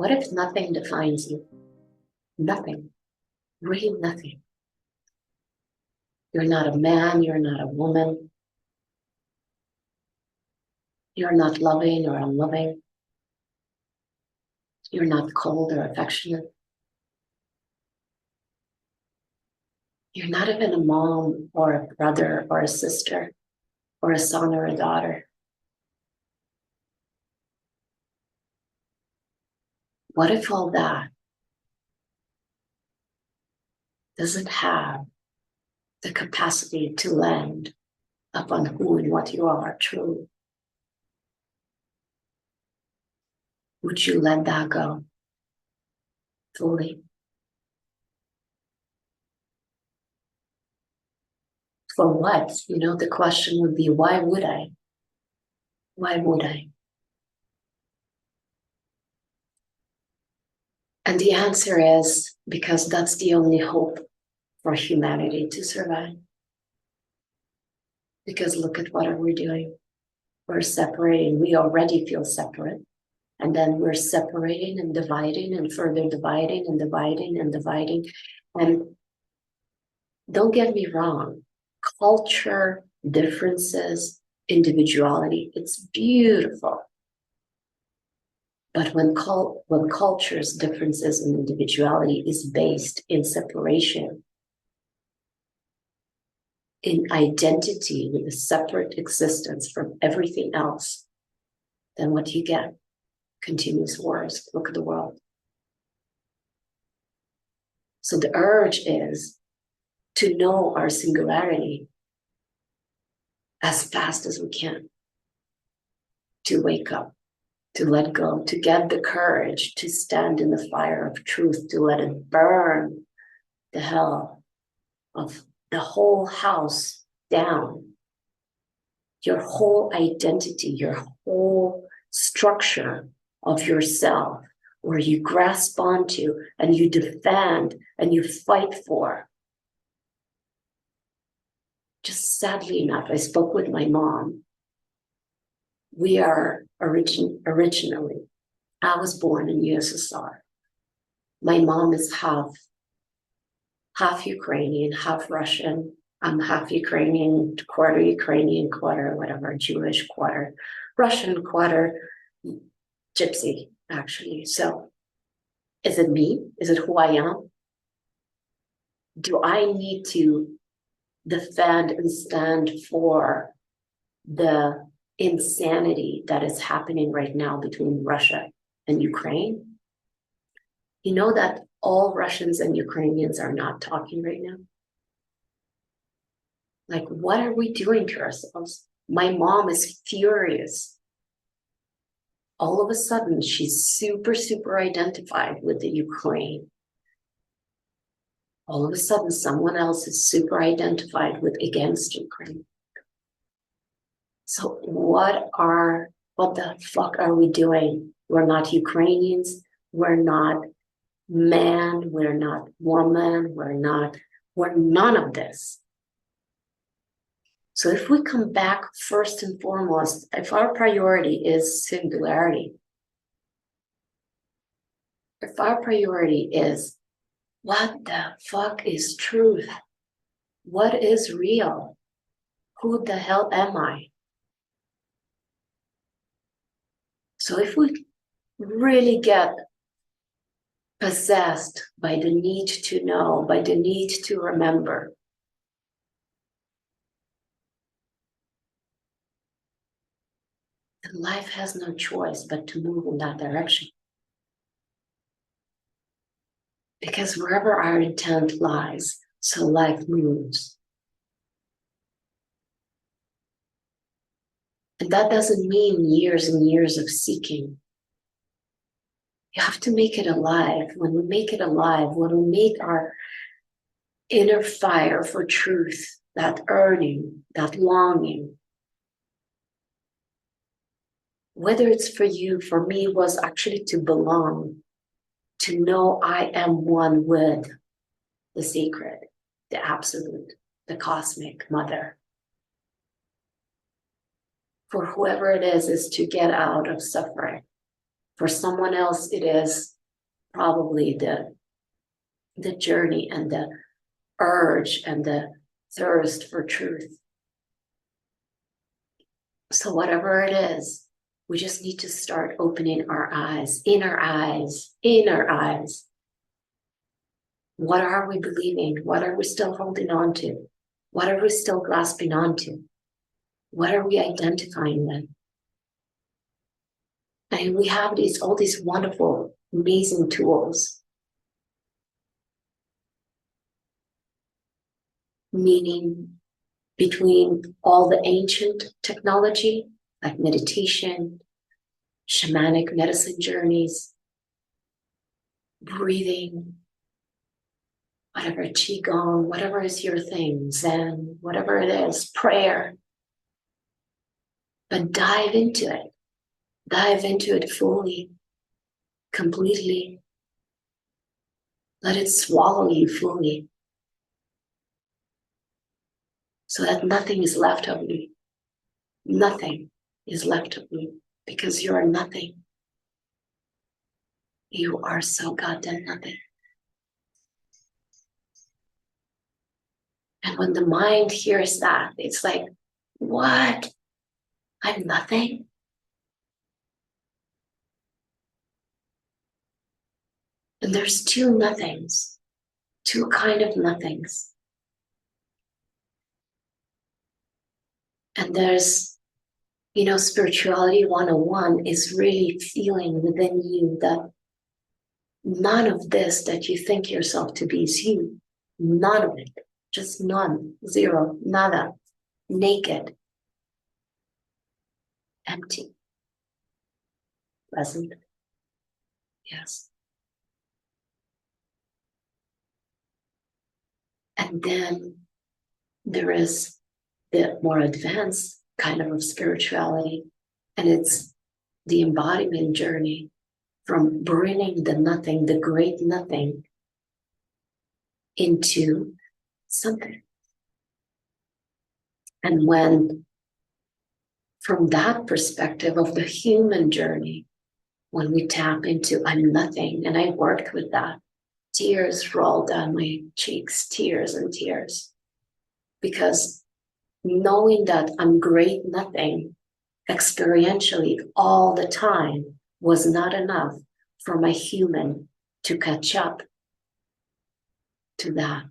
What if nothing defines you? Nothing, really nothing. You're not a man, you're not a woman. You're not loving or unloving. You're not cold or affectionate. You're not even a mom or a brother or a sister or a son or a daughter. What if all that doesn't have the capacity to land upon who and what you are truly? Would you let that go fully? For what? The question would be, why would I? Why would I? And the answer is because that's the only hope for humanity to survive. Because look at what we're doing. We're separating. We already feel separate. And then we're separating and dividing and further dividing and dividing and dividing. And don't get me wrong, culture, differences, individuality, it's beautiful. But when culture's differences and individuality is based in separation, in identity with a separate existence from everything else, then what you get? Continuous wars. Look at the world. So the urge is to know our singularity as fast as we can, to wake up, to let go, to get the courage to stand in the fire of truth, to let it burn the hell of the whole house down. Your whole identity, your whole structure of yourself, where you grasp onto and you defend and you fight for. Just sadly enough, I spoke with my mom. We are originally, I was born in USSR. My mom is half Ukrainian, half Russian. I'm half Ukrainian, quarter, whatever, Jewish, quarter, Russian, quarter, Gypsy, actually. So is it me? Is it who I am? Do I need to defend and stand for the insanity that is happening right now between Russia and Ukraine? You know that all Russians and Ukrainians are not talking right now? Like, what are we doing to ourselves? My mom is furious. All of a sudden, she's super, super identified with the Ukraine. All of a sudden, someone else is super identified with against Ukraine. So what the fuck are we doing? We're not Ukrainians. We're not man. We're not woman. We're none of this. So if we come back first and foremost, if our priority is singularity, if our priority is what the fuck is truth? What is real? Who the hell am I? So if we really get possessed by the need to know, by the need to remember, then life has no choice but to move in that direction. Because wherever our intent lies, so life moves. And that doesn't mean years and years of seeking. You have to make it alive. When we make it alive, when we make our inner fire for truth, that yearning, that longing, whether it's for you, for me, was actually to belong, to know I am one with the sacred, the absolute, the cosmic mother. For whoever it is to get out of suffering. For someone else, it is probably the journey and the urge and the thirst for truth. So whatever it is, we just need to start opening our eyes, inner eyes, inner eyes. What are we believing? What are we still holding on to? What are we still grasping onto? What are we identifying with? And we have all these wonderful, amazing tools. Meaning between all the ancient technology, like meditation, shamanic medicine journeys, breathing, whatever, qigong, whatever is your thing, zen, whatever it is, prayer. But dive into it fully, completely. Let it swallow you fully, so that nothing is left of you. Nothing is left of you, because you are nothing. You are so goddamn nothing. And when the mind hears that, it's like, what? I'm nothing? And there's two nothings, two kind of nothings. And there's, spirituality 101 is really feeling within you that none of this that you think yourself to be is you. None of it. Just none. Zero. Nada. Naked. Empty. Present. Yes. And then there is the more advanced kind of spirituality, and it's the embodiment journey from bringing the nothing, the great nothing, into something. And when, from that perspective of the human journey, when we tap into I'm nothing, and I worked with that, tears roll down my cheeks, tears and tears, because knowing that I'm great nothing experientially all the time was not enough for my human to catch up to that.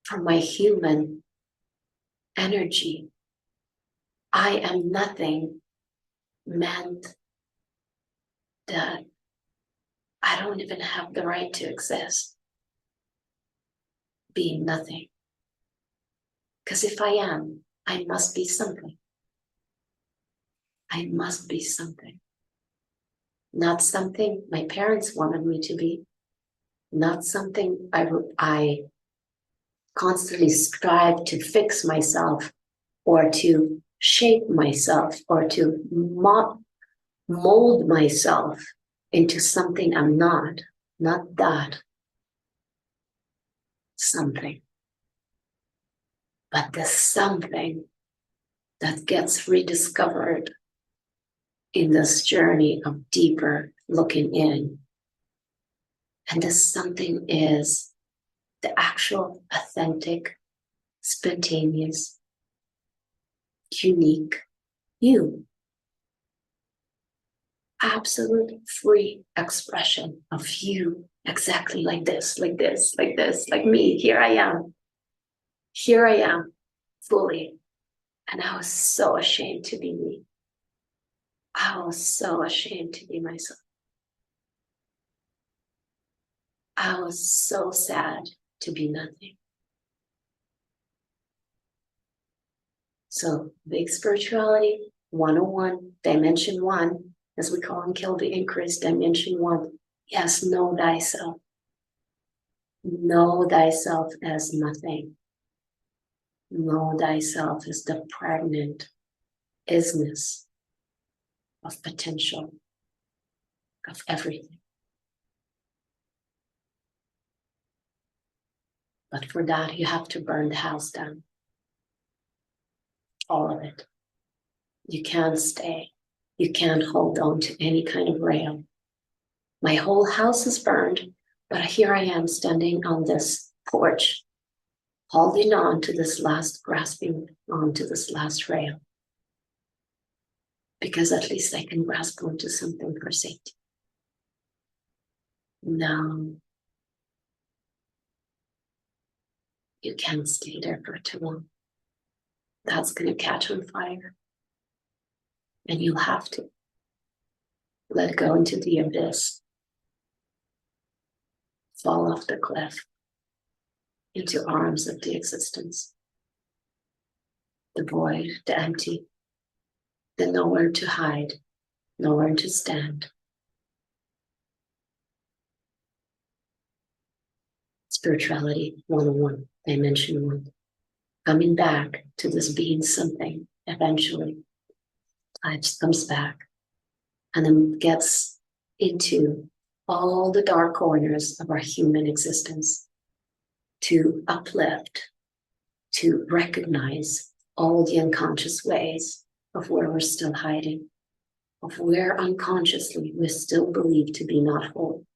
For my human energy, I am nothing meant that I don't even have the right to exist, being nothing. Because if I am, I must be something. I must be something. Not something my parents wanted me to be. Not something I constantly strive to fix myself or to shape myself or to mold myself into something I'm not that something, but the something that gets rediscovered in this journey of deeper looking in. And this something is the actual, authentic, spontaneous, unique you. Absolute free expression of you, exactly like this, like this, like this, like me. Here I am. Here I am, fully. And I was so ashamed to be me. I was so ashamed to be myself. I was so sad to be nothing. So big spirituality, 101, dimension 1, as we call in Kilby increase, dimension 1. Yes, know thyself. Know thyself as nothing. Know thyself as the pregnant isness of potential, of everything. But for that, you have to burn the house down. All of it. You can't stay. You can't hold on to any kind of rail. My whole house is burned, but here I am standing on this porch, holding on to this last, grasping onto this last rail. Because at least I can grasp onto something for safety. No, you can't stay there for too long. That's going to catch on fire. And you'll have to let go into the abyss, fall off the cliff into arms of the existence, the void, the empty, the nowhere to hide, nowhere to stand. Spirituality 101, dimension 1. Coming back to this being something eventually. Life comes back and then gets into all the dark corners of our human existence to uplift, to recognize all the unconscious ways of where we're still hiding, of where unconsciously we still believe to be not whole.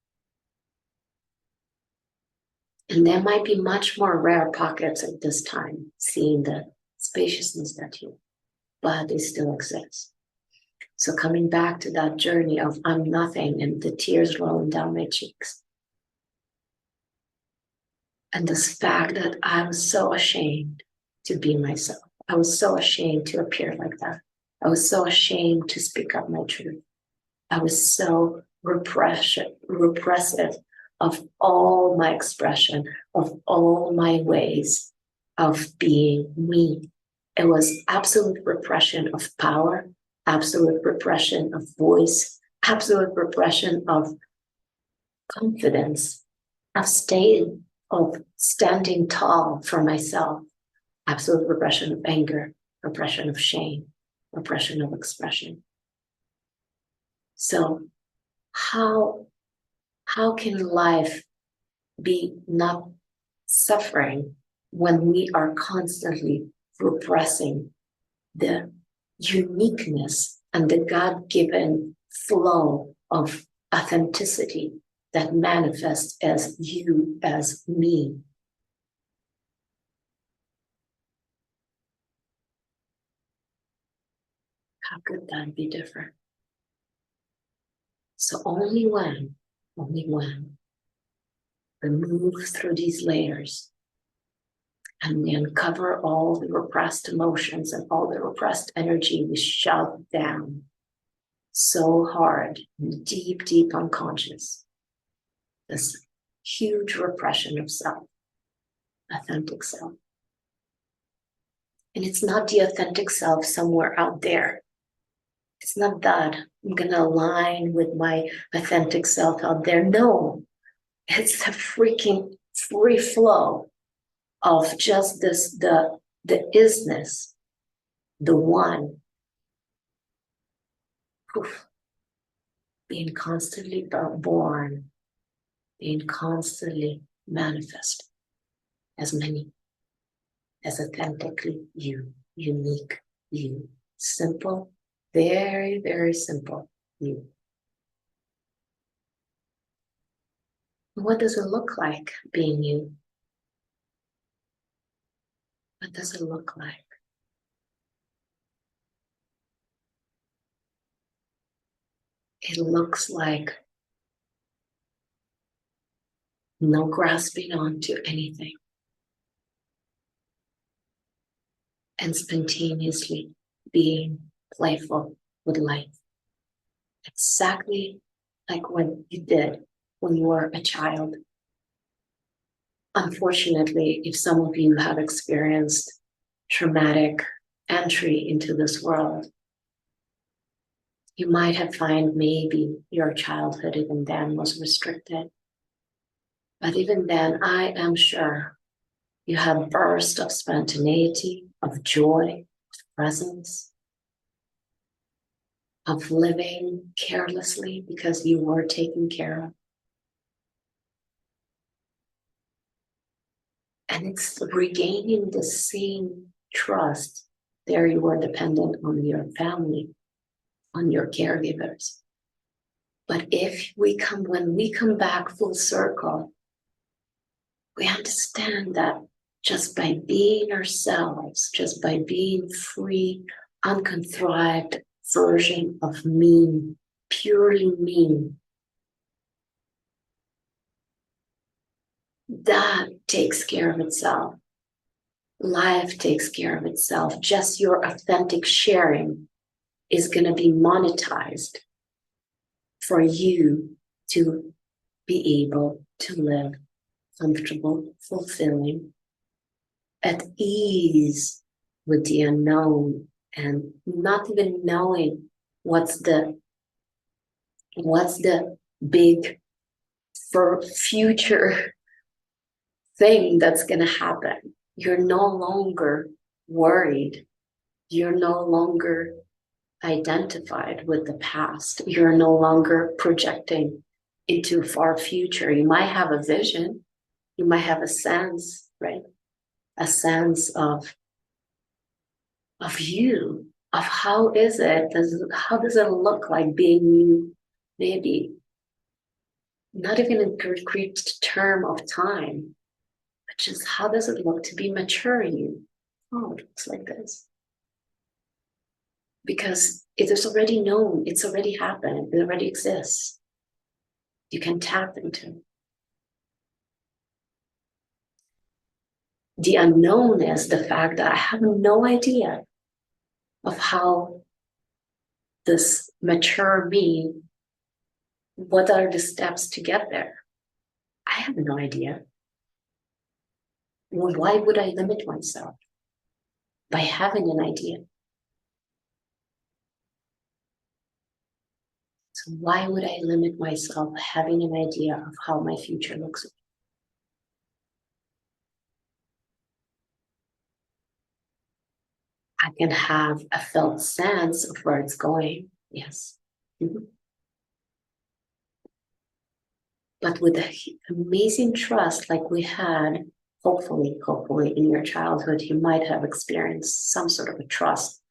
And there might be much more rare pockets at this time, seeing the spaciousness that you, but they still exist. So coming back to that journey of I'm nothing and the tears rolling down my cheeks. And this fact that I was so ashamed to be myself. I was so ashamed to appear like that. I was so ashamed to speak up my truth. I was so repressive of all my expression, of all my ways of being me. It was absolute repression of power, absolute repression of voice, absolute repression of confidence, of standing tall for myself, absolute repression of anger, repression of shame, repression of expression. So how can life be not suffering when we are constantly repressing the uniqueness and the God-given flow of authenticity that manifests as you, as me? How could that be different? So only when we move through these layers and we uncover all the repressed emotions and all the repressed energy we shove down so hard in the deep, deep unconscious, this huge repression of self, authentic self. And it's not the authentic self somewhere out there. It's not that I'm going to align with my authentic self out there. No, it's a freaking free flow of just this, the isness, the one, poof, being constantly born, being constantly manifest as many, as authentically you, unique you, simple, very, very simple you. What does it look like being you? What does it look like? It looks like no grasping onto anything and spontaneously being playful with life. Exactly like what you did when you were a child. Unfortunately, if some of you have experienced traumatic entry into this world, you might have found maybe your childhood even then was restricted. But even then, I am sure you had bursts of spontaneity, of joy, of presence, of living carelessly because you were taken care of. And it's regaining the same trust. There you were dependent on your family. on your caregivers. But when we come back full circle, we understand that just by being ourselves, just by being free, uncontrived version of me, purely me, that takes care of itself. Life takes care of itself. Just your authentic sharing is going to be monetized for you to be able to live comfortable, fulfilling, at ease with the unknown, and not even knowing what's the big for future thing that's going to happen. You're no longer worried. You're no longer identified with the past. You're no longer projecting into far future. You might have a vision. You might have a sense, right? A sense of you, of how is it, how does it look like being you, maybe not even in a concrete term of time, but just how does it look to be mature you? Oh, it looks like this. Because it is already known, it's already happened, it already exists. You can tap into. The unknown is the fact that I have no idea of how this mature me, what are the steps to get there? I have no idea. Well, why would I limit myself by having an idea? So why would I limit myself having an idea of how my future looks? I can have a felt sense of where it's going, yes. Mm-hmm. But with the amazing trust like we had, hopefully in your childhood, you might have experienced some sort of a trust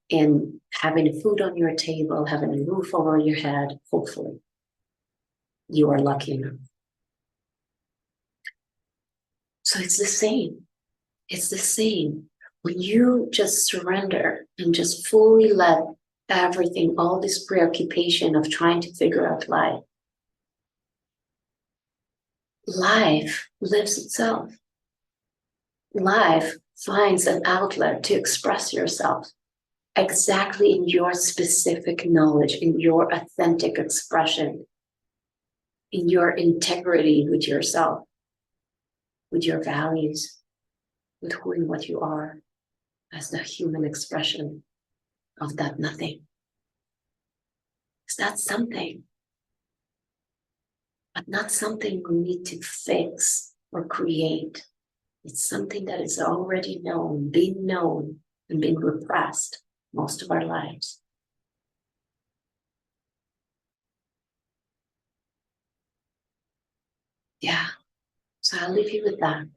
in having food on your table, having a roof over your head, hopefully. You are lucky enough. So it's the same. It's the same. When you just surrender and just fully let everything, all this preoccupation of trying to figure out life lives itself. Life finds an outlet to express yourself exactly in your specific knowledge, in your authentic expression, in your integrity with yourself, with your values, with who and what you are as the human expression of that nothing. Is that something? But not something we need to fix or create. It's something that is already known, and being repressed most of our lives. Yeah, so I'll leave you with that.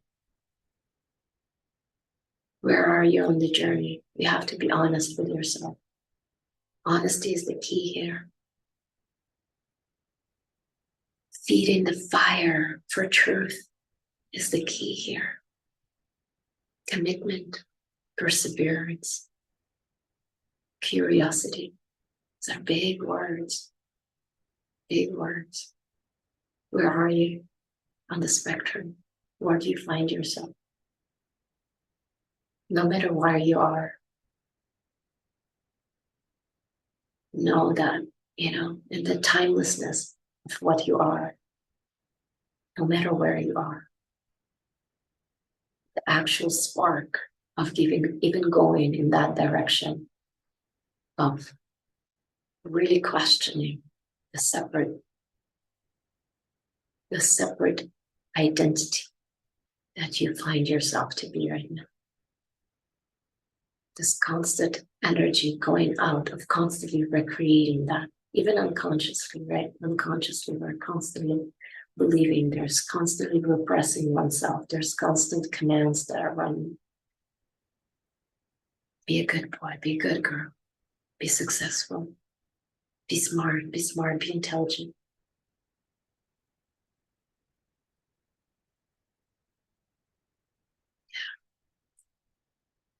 Where are you on the journey? You have to be honest with yourself. Honesty is the key here. Feeding the fire for truth is the key here. Commitment, perseverance, curiosity. These are big words. Big words. Where are you on the spectrum? Where do you find yourself? No matter where you are, know that, in the timelessness of what you are, no matter where you are, the actual spark of even going in that direction of really questioning the separate identity that you find yourself to be right now. This constant energy going out of constantly recreating that, even unconsciously, right? Unconsciously, we're constantly believing, there's constantly repressing oneself, there's constant commands that are running. Be a good boy, be a good girl, be successful, Be smart, be intelligent.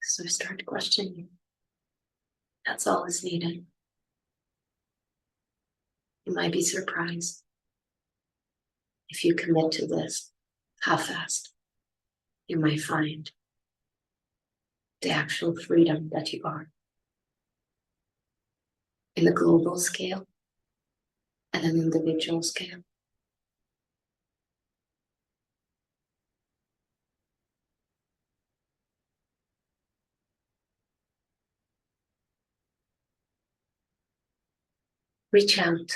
So start questioning. That's all is needed. You might be surprised if you commit to this, how fast you might find the actual freedom that you are in the global scale and an individual scale. Reach out,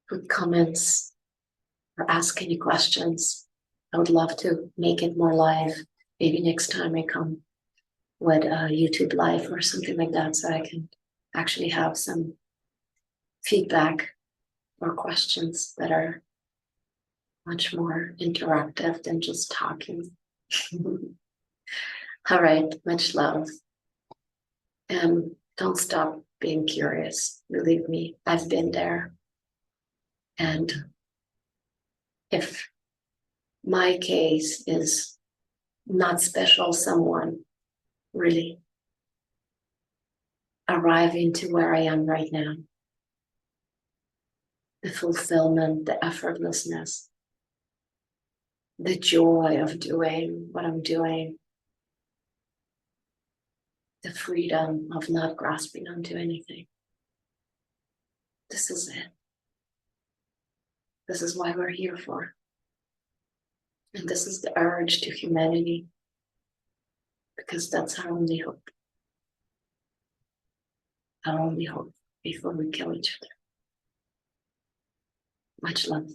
put comments, or ask any questions. I would love to make it more live. Maybe next time I come with a YouTube live or something like that, so I can actually have some feedback or questions that are much more interactive than just talking. All right, much love. And don't stop being curious. Believe me, I've been there. And if my case is not special, someone really arriving to where I am right now, the fulfillment, the effortlessness, the joy of doing what I'm doing, the freedom of not grasping onto anything. This is it. This is why we're here for. And this is the urge to humanity, because that's our only hope. Our only hope before we kill each other. Much love.